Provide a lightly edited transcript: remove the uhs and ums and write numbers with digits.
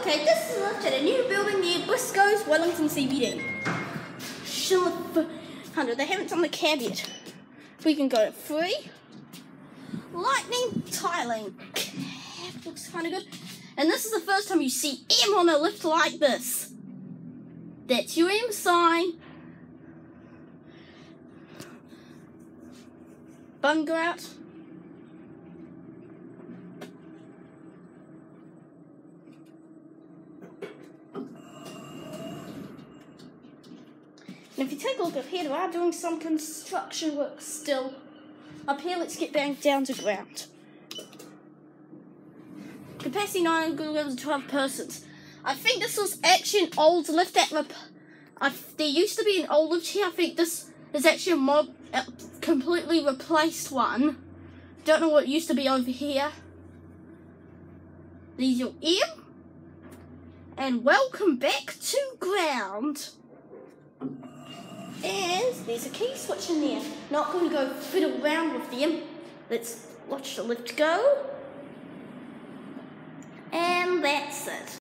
Okay, this is a lift at a new building near Briscoe's Wellington CBD. Schindler 100. They haven't done the cab yet. We can go to 3. Lightning tiling. Cab looks kind of good. And this is the first time you see M on a lift like this. That's your M sign. Bunger out. And if you take a look up here, they are doing some construction work still. Up here, let's get back down to ground. Capacity 9 kilograms and 12 persons. I think this was actually an old lift at there used to be an old lift here. I think this is actually a completely replaced one. Don't know what used to be over here. There's your M. And welcome back to ground. And there's a key switch in there. Not going to go fiddle around with them. Let's watch the lift go. And that's it.